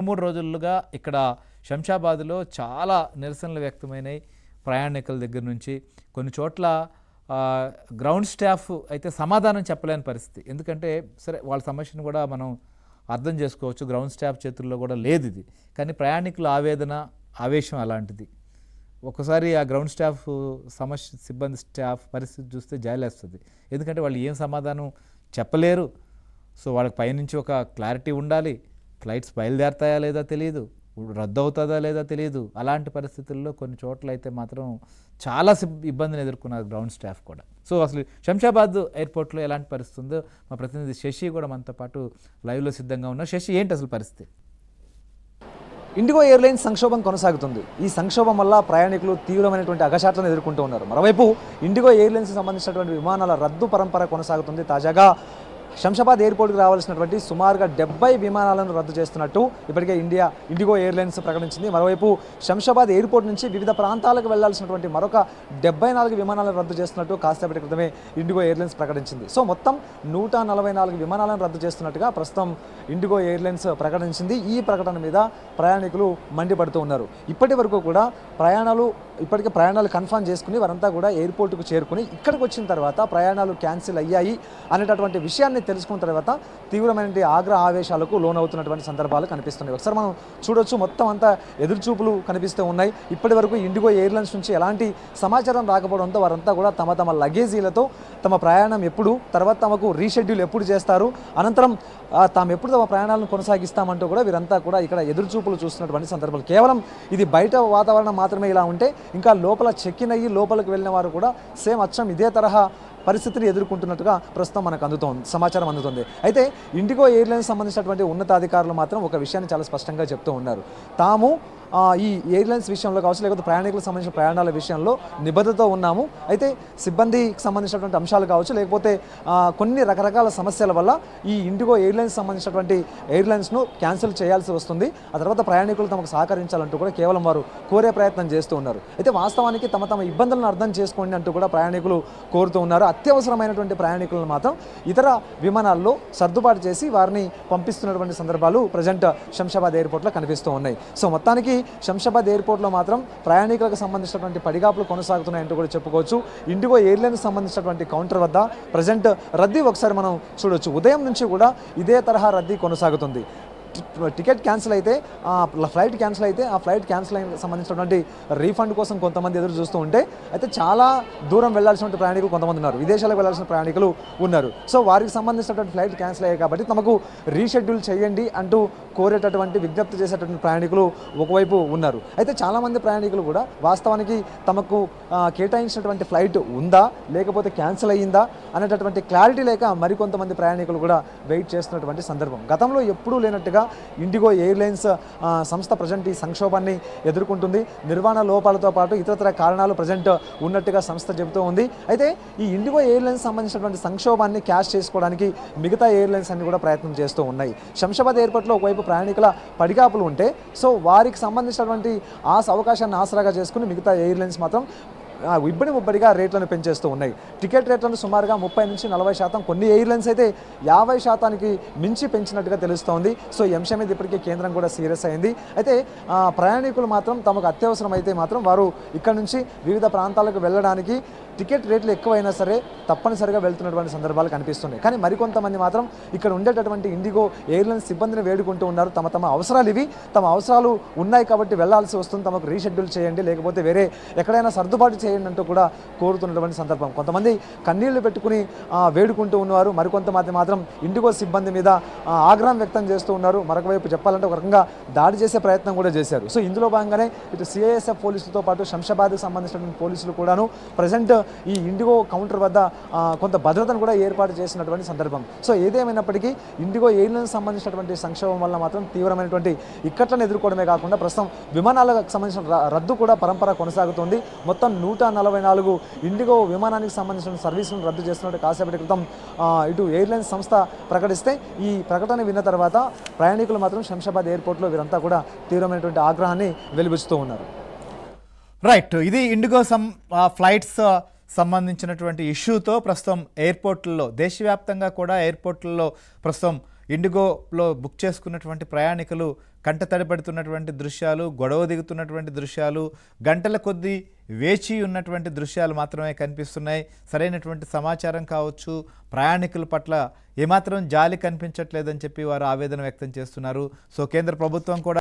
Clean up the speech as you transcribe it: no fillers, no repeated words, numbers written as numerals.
3 రోజులుగా ఇక్కడ శంషాబాద్లో చాలా నిరసనలు వ్యక్తమైనాయి. ప్రయాణికుల దగ్గర నుంచి కొన్ని చోట్ల గ్రౌండ్ స్టాఫ్ అయితే సమాధానం చెప్పలేని పరిస్థితి. ఎందుకంటే సరే వాళ్ళ సమస్యను కూడా మనం అర్థం చేసుకోవచ్చు. గ్రౌండ్ స్టాఫ్ చేతుల్లో కూడా లేదు ఇది. కానీ ప్రయాణికుల ఆవేదన, ఆవేశం అలాంటిది. ఒకసారి ఆ గ్రౌండ్ స్టాఫ్ సమస్య, సిబ్బంది స్టాఫ్ పరిస్థితి చూస్తే జాలేస్తుంది. ఎందుకంటే వాళ్ళు ఏం సమాధానం చెప్పలేరు. సో వాళ్ళకి పైనుంచి ఒక క్లారిటీ ఉండాలి. ఫ్లైట్స్ బయలుదేరతాయా లేదా తెలియదు, రద్దు అవుతుందా లేదా తెలియదు. అలాంటి పరిస్థితుల్లో కొన్ని చోట్ల అయితే మాత్రం చాలా ఇబ్బందిని ఎదుర్కొన్నారు గ్రౌండ్ స్టాఫ్ కూడా. సో అసలు శంషాబాద్ ఎయిర్పోర్ట్లో ఎలాంటి పరిస్థితి ఉందో మా ప్రతినిధి శశి కూడా మనతో పాటు లైవ్లో సిద్ధంగా ఉన్నారు. శశి, ఏంటి అసలు పరిస్థితి? ఇండిగో ఎయిర్లైన్స్ సంక్షోభం కొనసాగుతుంది. ఈ సంక్షోభం వల్ల ప్రయాణికులు తీవ్రమైనటువంటి అగచాట్లను ఎదుర్కొంటూ ఉన్నారు. మరోవైపు ఇండిగో ఎయిర్లైన్స్కి సంబంధించినటువంటి విమానాల రద్దు పరంపర కొనసాగుతుంది. తాజాగా శంషాబాద్ ఎయిర్పోర్ట్కి రావాల్సినటువంటి సుమారుగా 70 విమానాలను రద్దు చేస్తున్నట్టు ఇప్పటికే ఇండిగో ఎయిర్లైన్స్ ప్రకటించింది. మరోవైపు శంషాబాద్ ఎయిర్పోర్ట్ నుంచి వివిధ ప్రాంతాలకు వెళ్లాల్సినటువంటి మరొక 74 విమానాలను రద్దు చేస్తున్నట్టు కాసేపటి క్రితమే ఇండిగో ఎయిర్లైన్స్ ప్రకటించింది. సో మొత్తం 144 విమానాలను రద్దు చేస్తున్నట్టుగా ప్రస్తుతం ఇండిగో ఎయిర్లైన్స్ ప్రకటించింది. ఈ ప్రకటన మీద ప్రయాణికులు మండిపడుతూ ఉన్నారు. ఇప్పటి వరకు కూడా ఇప్పటికే ప్రయాణాలు కన్ఫర్మ్ చేసుకుని వారంతా కూడా ఎయిర్పోర్ట్కు చేరుకుని ఇక్కడికి వచ్చిన తర్వాత ప్రయాణాలు క్యాన్సిల్ అయ్యాయి అనేటటువంటి విషయాన్ని తెలుసుకున్న తర్వాత తీవ్రమైన ఆవేశాలకు లోనవుతున్నటువంటి సందర్భాలు కనిపిస్తున్నాయి. ఒకసారి మనం చూడొచ్చు, మొత్తం అంతా ఎదురుచూపులు కనిపిస్తూ ఉన్నాయి. ఇప్పటి వరకు ఇండిగో ఎయిర్లైన్స్ నుంచి ఎలాంటి సమాచారం రాకపోవడంతో వారంతా కూడా తమ లగేజీలతో తమ ప్రయాణం ఎప్పుడు, తర్వాత తమకు రీషెడ్యూల్ ఎప్పుడు చేస్తారు, అనంతరం తాము ఎప్పుడు తమ ప్రయాణాలను కొనసాగిస్తామంటూ కూడా వీరంతా కూడా ఇక్కడ ఎదురుచూపులు చూస్తున్నటువంటి సందర్భాలు. కేవలం ఇది బయట వాతావరణం మాత్రమే ఇలా ఉంటే ఇంకా లోపల చెక్-ఇన్ అయ్యి లోపలికి వెళ్ళిన వారు కూడా సేమ్ అచ్చం ఇదే తరహా పరిస్థితిని ఎదుర్కొంటున్నట్టుగా ప్రస్తుతం మనకు సమాచారం అందుతుంది. అయితే ఇండిగో ఎయిర్లైన్స్ సంబంధించినటువంటి ఉన్నతాధికారులు మాత్రం ఒక విషయాన్ని చాలా స్పష్టంగా చెప్తూ ఉన్నారు. తాము ఈ ఎయిర్లైన్స్ విషయంలో కావచ్చు, లేకపోతే ప్రయాణికులకు సంబంధించిన ప్రయాణాల విషయంలో నిబద్ధతతో ఉన్నాము. అయితే సిబ్బందికి సంబంధించినటువంటి అంశాలు కావచ్చు, లేకపోతే కొన్ని రకరకాల సమస్యల వల్ల ఈ ఇండిగో ఎయిర్లైన్స్ సంబంధించినటువంటి ఎయిర్లైన్స్ను క్యాన్సిల్ చేయాల్సి వస్తుంది. ఆ తర్వాత ప్రయాణికులు తమకు సహకరించాలంటూ కూడా కేవలం వారు కోరే ప్రయత్నం చేస్తూ ఉన్నారు. అయితే వాస్తవానికి తమ ఇబ్బందులను అర్థం చేసుకోండి అంటూ కూడా ప్రయాణికులు కోరుతూ ఉన్నారు. అత్యవసరమైనటువంటి ప్రయాణికులను మాత్రం ఇతర విమానాల్లో సర్దుబాటు చేసి వారిని పంపిస్తున్నటువంటి సందర్భాలు ప్రజెంట్ శంషాబాద్ ఎయిర్పోర్ట్లో కనిపిస్తూ ఉన్నాయి. సో మొత్తానికి శంషాబాద్ ఎయిర్పోర్ట్లో మాత్రం ప్రయాణికులకు సంబంధించినటువంటి పడిగాపులు కొనసాగుతున్నాయంటూ కూడా చెప్పుకోవచ్చు. ఇండిగో ఎయిర్లైన్స్ సంబంధించినటువంటి కౌంటర్ వద్ద ప్రజెంట్ రద్దీ ఒకసారి మనం చూడొచ్చు. ఉదయం నుంచి కూడా ఇదే తరహా రద్దీ కొనసాగుతుంది. టికెట్ క్యాన్సిల్ అయితే, ఫ్లైట్ క్యాన్సిల్ అయితే ఆ ఫ్లైట్ క్యాన్సిల్ అయిన సంబంధించినటువంటి రీఫండ్ కోసం కొంతమంది ఎదురు చూస్తూ ఉంటే, అయితే చాలా దూరం వెళ్లాల్సిన ప్రయాణికులు కొంతమంది ఉన్నారు, విదేశాలకు వెళ్లాల్సిన ప్రయాణికులు ఉన్నారు. సో వారికి సంబంధించినటువంటి ఫ్లైట్ క్యాన్సిల్ అయ్యాయి కాబట్టి తమకు రీషెడ్యూల్ చేయండి అంటూ కోరేటటువంటి విజ్ఞప్తి చేసేటటువంటి ప్రయాణికులు ఒకవైపు ఉన్నారు. అయితే చాలామంది ప్రయాణికులు కూడా వాస్తవానికి తమకు కేటాయించినటువంటి ఫ్లైట్ ఉందా లేకపోతే క్యాన్సిల్ అయ్యిందా అనేటటువంటి క్లారిటీ లేక మరికొంతమంది ప్రయాణికులు కూడా వెయిట్ చేస్తున్నటువంటి సందర్భం. గతంలో ఎప్పుడూ లేనట్టుగా ఇండిగో ఎయిర్లైన్స్ సంస్థ ప్రజెంట్ ఈ సంక్షోభాన్ని ఎదుర్కొంటుంది. నిర్వహణ లోపాలతో పాటు ఇతరతర కారణాలు ప్రజెంట్ ఉన్నట్టుగా సంస్థ చెబుతూ ఉంది. అయితే ఈ ఇండిగో ఎయిర్లైన్స్ సంబంధించినటువంటి సంక్షోభాన్ని క్యాష్ చేసుకోవడానికి మిగతా ఎయిర్లైన్స్ అన్ని కూడా ప్రయత్నం చేస్తూ ఉన్నాయి. శంషాబాద్ ఎయిర్పోర్ట్లో ఒకవైపు ప్రయాణికుల పడిగాపులు ఉంటే, సో వారికి సంబంధించినటువంటి అవకాశాన్ని ఆసరాగా చేసుకుని మిగతా ఎయిర్లైన్స్ మాత్రం ముబ్బడిగా రేట్లను పెంచేస్తూ ఉన్నాయి. టికెట్ రేట్లను సుమారుగా 30 నుంచి 40%, కొన్ని ఎయిర్లైన్స్ అయితే 50% మించి పెంచినట్టుగా తెలుస్తోంది. సో ఈ అంశం మీద ఇప్పటికే కేంద్రం కూడా సీరియస్ అయింది. అయితే ప్రయాణికులు మాత్రం తమకు అత్యవసరం అయితే మాత్రం వారు ఇక్కడ నుంచి వివిధ ప్రాంతాలకు వెళ్ళడానికి టికెట్ రేట్లు ఎక్కువైనా సరే తప్పనిసరిగా వెళ్తున్నటువంటి సందర్భాలు కనిపిస్తున్నాయి. కానీ మరికొంతమంది మాత్రం ఇక్కడ ఉండేటటువంటి ఇండిగో ఎయిర్లైన్స్ సిబ్బందిని వేడుకుంటూ ఉన్నారు. తమ అవసరాలు ఇవి, తమ అవసరాలు ఉన్నాయి కాబట్టి వెళ్లాల్సి వస్తుంది, తమకు రీషెడ్యూల్ చేయండి, లేకపోతే వేరే ఎక్కడైనా సర్దుబాటు చేయండి అంటూ కూడా కోరుతున్నటువంటి సందర్భం. కొంతమంది కన్నీళ్లు పెట్టుకుని వేడుకుంటూ ఉన్నారు, మరికొంతమంది మాత్రం ఇండిగో సిబ్బంది మీద ఆగ్రహం వ్యక్తం చేస్తూ ఉన్నారు. మరొక వైపు చెప్పాలంటే ఒక రకంగా దాడి చేసే ప్రయత్నం కూడా చేశారు. సో ఇందులో భాగంగానే ఇటు సిఐఎస్ఎఫ్ పోలీసులతో పాటు శంషాబాద్కి సంబంధించినటువంటి పోలీసులు కూడాను ప్రజెంట్ ఈ ఇండిగో కౌంటర్ వద్ద కొంత భద్రతను కూడా ఏర్పాటు చేసినటువంటి సందర్భం. సో ఏదేమైనప్పటికీ ఇండిగో ఎయిర్లైన్స్ సంబంధించినటువంటి సంక్షోభం వల్ల మాత్రం తీవ్రమైనటువంటి ఇక్కట్లను ఎదుర్కోవడమే కాకుండా ప్రస్తుతం విమానాలకు సంబంధించిన రద్దు కూడా పరంపర కొనసాగుతుంది. మొత్తం 144 ఇండిగో విమానానికి సంబంధించిన సర్వీసులను రద్దు చేస్తున్నట్టు కాసేపటి క్రితం ఇటు ఎయిర్లైన్స్ సంస్థ ప్రకటిస్తే, ఈ ప్రకటన విన్న తర్వాత ప్రయాణికులు మాత్రం శంషాబాద్ ఎయిర్పోర్ట్లో వీరంతా కూడా తీవ్రమైనటువంటి ఆగ్రహాన్ని వెలిబుచ్చుతూ ఉన్నారు. రైట్, ఇది ఇండిగో ఫ్లైట్స్ సంబంధించినటువంటి ఇష్యూతో ప్రస్తుతం ఎయిర్పోర్ట్లలో, దేశవ్యాప్తంగా కూడా ఎయిర్పోర్ట్లలో ప్రస్తుతం ఇండిగోలో బుక్ చేసుకున్నటువంటి ప్రయాణికులు కంట తడిపడుతున్నటువంటి దృశ్యాలు, గొడవ దిగుతున్నటువంటి దృశ్యాలు, గంటల కొద్దీ వేచి ఉన్నటువంటి దృశ్యాలు మాత్రమే కనిపిస్తున్నాయి. సరైనటువంటి సమాచారం కావచ్చు, ప్రయాణికుల పట్ల ఏమాత్రం జాలి కనిపించట్లేదని చెప్పి వారు ఆవేదన వ్యక్తం చేస్తున్నారు. సో కేంద్ర ప్రభుత్వం కూడా